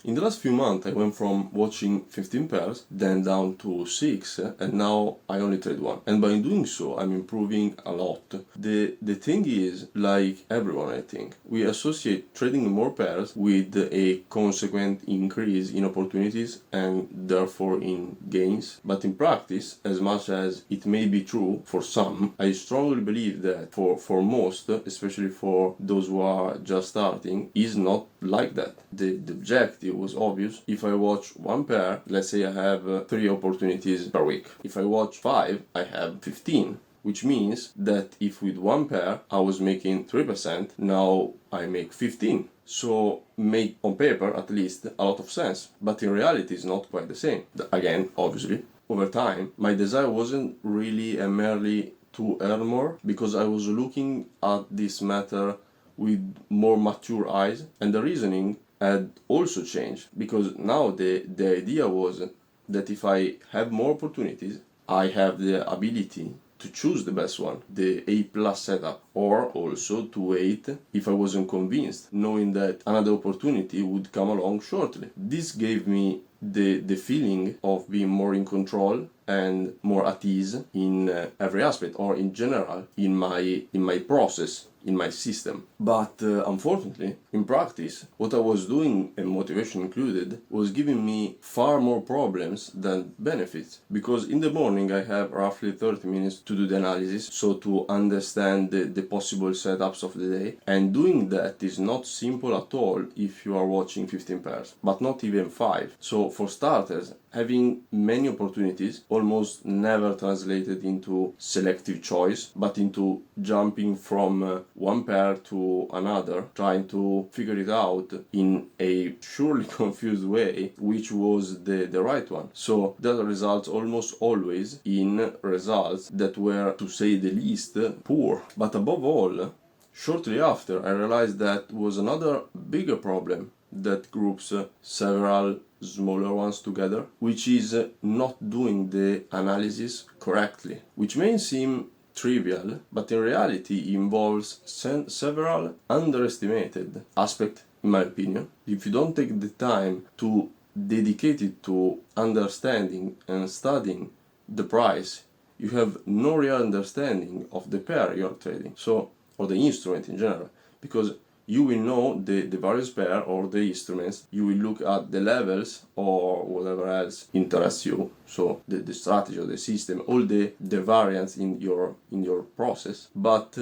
In the last few months, I went from watching 15 pairs, then down to 6, and now I only trade one. And by doing so, I'm improving a lot. The thing is, like everyone, I think, we associate trading more pairs with a consequent increase in opportunities and therefore in gains. But in practice, as much as it may be true for some, I strongly believe that for most, especially for those who are just starting, is not like that. The objective was obvious. If I watch one pair, let's say I have 3 opportunities per week. If I watch 5, I have 15. Which means that if with one pair I was making 3%, now I make 15. So make on paper at least a lot of sense. But in reality it's not quite the same. Again, obviously, over time, my desire wasn't really and merely to earn more, because I was looking at this matter with more mature eyes, and the reasoning had also changed, because now the idea was that if I have more opportunities, I have the ability to choose the best one, the A plus setup, or also to wait if I wasn't convinced, knowing that another opportunity would come along shortly. This gave me the feeling of being more in control and more at ease in every aspect, or in general in my process, in my system. But unfortunately, in practice, what I was doing, and motivation included, was giving me far more problems than benefits. Because in the morning I have roughly 30 minutes to do the analysis, so to understand the possible setups of the day. And doing that is not simple at all if you are watching 15 pairs, but not even 5. So for starters, having many opportunities almost never translated into selective choice, but into jumping from one pair to another, trying to figure it out in a surely confused way, which was the right one. So that results almost always in results that were, to say the least, poor. But above all, shortly after, I realized that was another bigger problem that groups several smaller ones together, which is not doing the analysis correctly, which may seem trivial, but in reality involves several underestimated aspects, in my opinion. If you don't take the time to dedicate it to understanding and studying the price, you have no real understanding of the pair you're trading, so, or the instrument in general, because you will know the various pair or the instruments, you will look at the levels or whatever else interests you, so the strategy or the system, all the variants in your process, but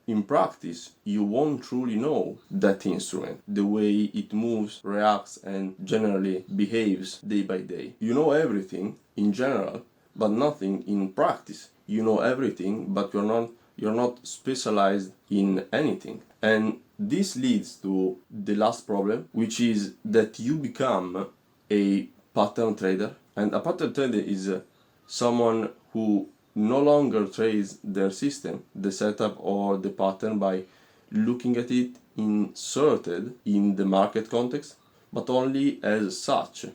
in practice you won't truly know that instrument, the way it moves, reacts, and generally behaves day by day. You know everything in general, but nothing in practice. You know everything, but you're not specialized in anything. And this leads to the last problem, which is that you become a pattern trader. And a pattern trader is someone who no longer trades their system, the setup or the pattern, by looking at it inserted in the market context, but only as such,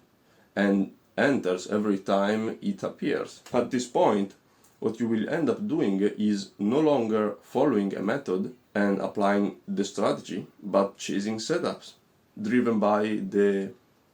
and enters every time it appears. At this point, what you will end up doing is no longer following a method and applying the strategy, but chasing setups, driven by the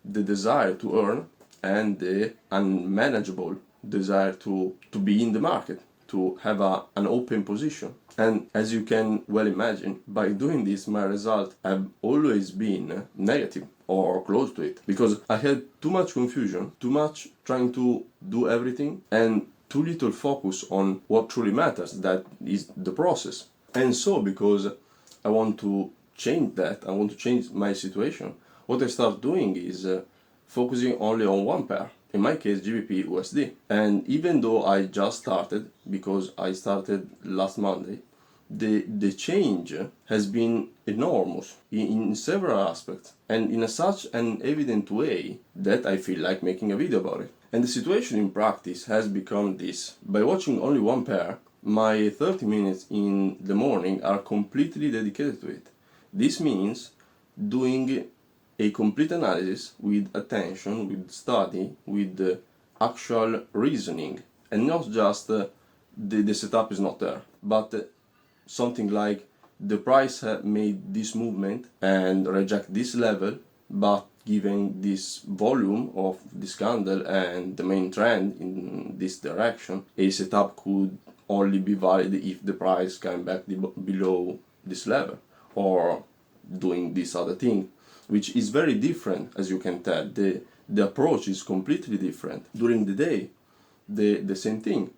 desire to earn and the unmanageable desire to be in the market, to have an open position. And as you can well imagine, by doing this, my results have always been negative or close to it, because I had too much confusion, too much trying to do everything, and too little focus on what truly matters, that is the process. And so, because I want to change that, I want to change my situation, what I start doing is focusing only on one pair, in my case GBP USD. And even though I just started, because I started last Monday, the change has been enormous in several aspects, and in such an evident way that I feel like making a video about it. And the situation in practice has become this. By watching only one pair, my 30 minutes in the morning are completely dedicated to it. This means doing a complete analysis with attention, with study, with actual reasoning, and not just the setup is not there, but something like the price made this movement and reject this level, but given this volume of this candle and the main trend in this direction, a setup could only be valid if the price came back below this level or doing this other thing, which is very different, as you can tell. The approach is completely different. During the day, the same thing.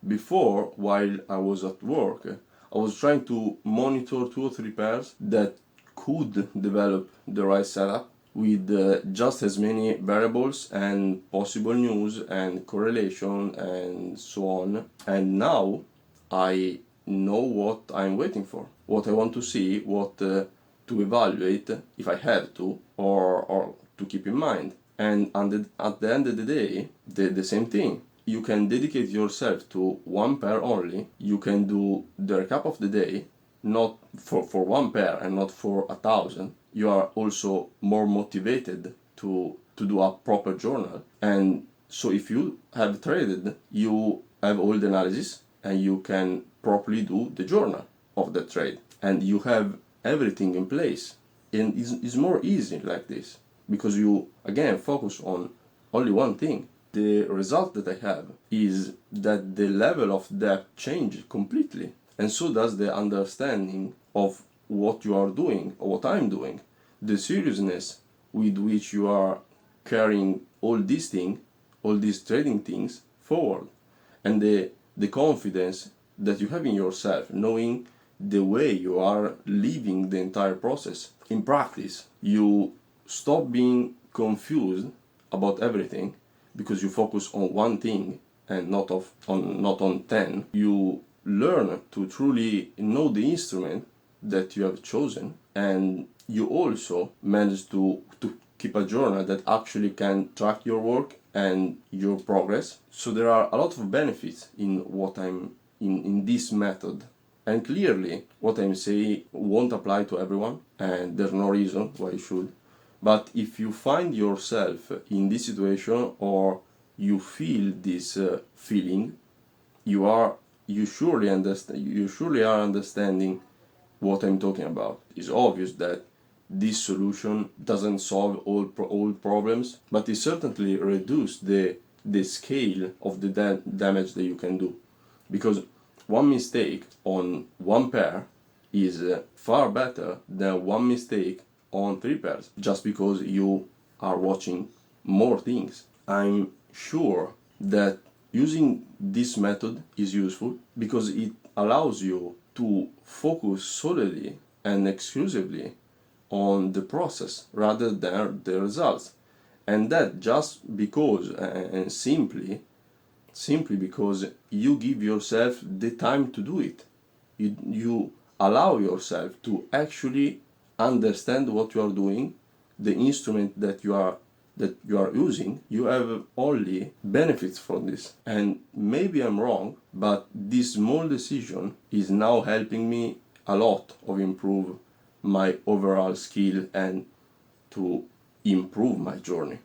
Before, while I was at work, I was trying to monitor 2 or 3 pairs that could develop the right setup with just as many variables and possible news and correlation and so on. And now I know what I'm waiting for, what I want to see, what to evaluate if I have to, or to keep in mind. And at the end of the day, the same thing. You can dedicate yourself to one pair only. You can do the recap of the day, not for one pair and not for 1,000. You are also more motivated to do a proper journal. And so if you have traded, you have all the analysis and you can properly do the journal of the trade. And you have everything in place. And it's more easy like this because you, again, focus on only one thing. The result that I have is that the level of depth changed completely, and so does the understanding of what you are doing or what I'm doing. The seriousness with which you are carrying all these things, all these trading things forward, and the confidence that you have in yourself, knowing the way you are living the entire process. In practice, you stop being confused about everything because you focus on one thing and not on 10. You learn to truly know the instrument that you have chosen, and you also manage to keep a journal that actually can track your work and your progress. So there are a lot of benefits in what I'm in this method. And clearly what I'm saying won't apply to everyone, and there's no reason why you should. But if you find yourself in this situation or you feel this feeling, you surely are understanding what I'm talking about. It's obvious that this solution doesn't solve all problems, but it certainly reduces the scale of the damage that you can do. Because one mistake on one pair is far better than one mistake on 3 pairs, just because you are watching more things. I'm sure that using this method is useful because it allows you to focus solely and exclusively on the process rather than the results. And that just because and simply because you give yourself the time to do it. You allow yourself to actually understand what you are doing, the instrument that you are using. You have only benefits from this. And maybe I'm wrong, but this small decision is now helping me a lot of improve my overall skill and to improve my journey.